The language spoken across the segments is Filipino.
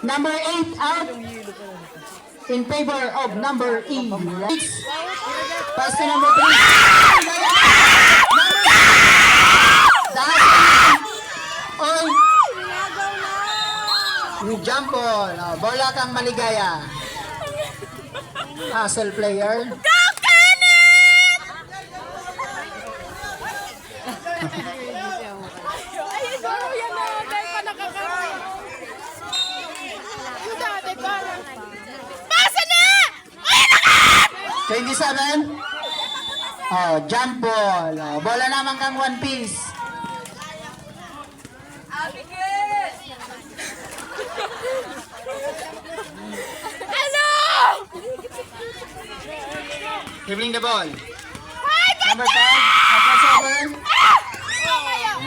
Number 8 out in favor of number E. 6. Pass to number 3. Oy! Jump ball. Oh, bola kang maligaya. Hustle player. Pasa na! 27. Oh, jump ball. Oh, bola naman kang one piece. Ano? Dribbling the ball. Number 5.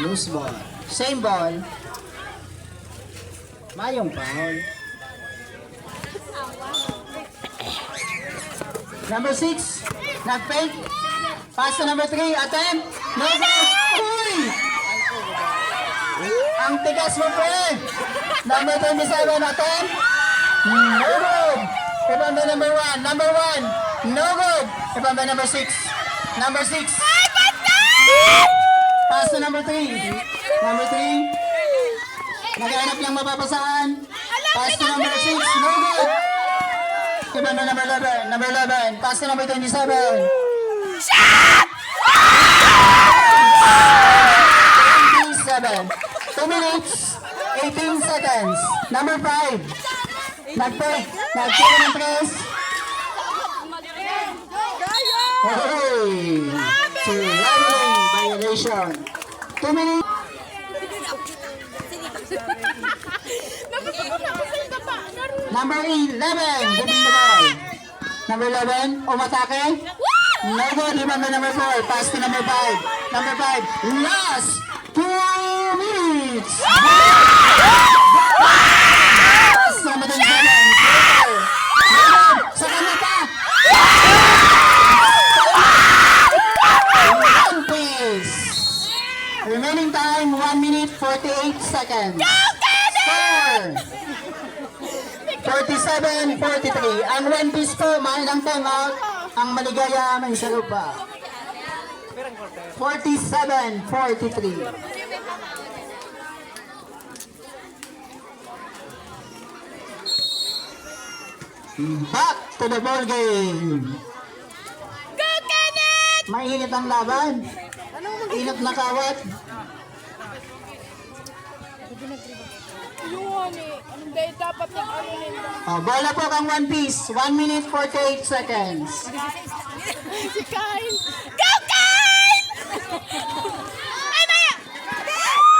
Loose ball. Same ball. Mayong foul. Number 6. Nag-fake. Pass to number 3. Attempt. No goal. Uy! Ang tigas mo pre. Number 27. Attempt. No good. Ibang number 1. Number 1. No good. Ibang number 6. Number 6. Pass to number 3. Number 3. Naghahanap lang mapapasaan. Pass to number 6. No good. Iba na number 11. Number 11. Pass to number 27. Shot! 27. 2 minutes. 18 seconds. Number 5. Nag-take ng press. Hey! To rivaling violation. 2 minutes. Number 11, giving the ball. Number 11, umatake. No good, remember number 4. Pass to number 5. Number 5, last 2 minutes. Pass to number 27. Sa kanya pa. One piece. Remaining time, 1 minute, 48 seconds. Score! 47-43. Ang one piece ko, mainang out. Ang maligaya, may isa pa. 47-43. Back to the ball game. Go, Kenneth! Mainit ang laban. Inat na kawat. Yun eh. Anong dahil dapat yung ano nila? Oh, bola po kang one piece. 1 minute 48 seconds. Si Kyle. Go, Kyle! Ay, Maya!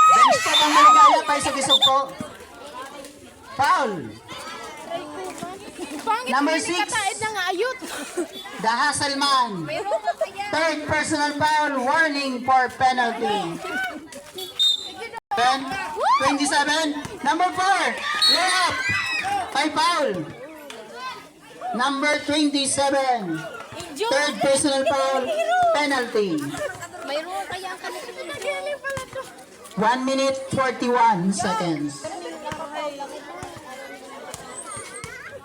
Bench po kang maligaya pa sa gisog po. Foul. Pangit Number hindi 6. kataid ng ayot. The hustle man. Third personal foul. Warning for penalty. 27. Number 4. Layup. By foul. Number 27. Third personal foul. Penalty. Mayroon kaya ang kanila pala to. 1 minute 41 seconds.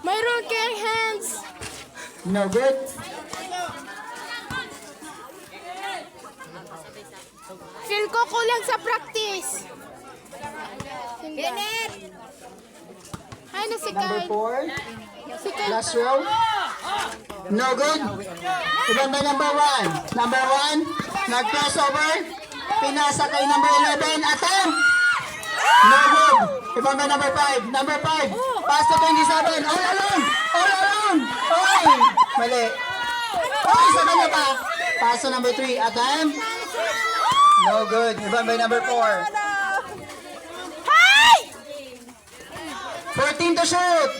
Mayroon kayang hands. No good. Feel ko kulang sa practice. Kenneth! Ay, na si Number Kyle. 4. Si Kyle. Last row. No good. Ibang ba number 1? Number 1. Nag-crossover. Pinasa kay number 11. Attempt. No good. Ibang ba number 5? Number 5. Pass to 27. All alone. All alone. Oy. Mali. Oy, sa kanya pa. Pass to number 3. Attempt. No good. Ibang ba number 4? Hi! 14 to shoot.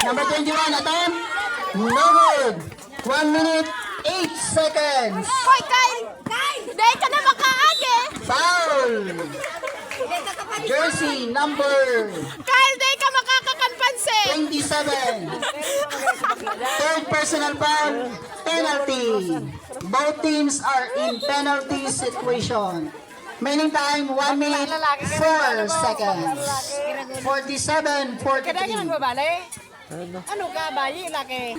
Number 21, attempt. No good. 1 minute, 8 seconds. Hoy, Kyle! Dahil ka na makaage! Foul. Jersey number Kyle, dahil ka makakakanpansin! 27. Third personal foul, penalty. Both teams are in penalty situation. Remaining time, 1 minute, 4 seconds. 47, 43. Ano ka, bayi, laki?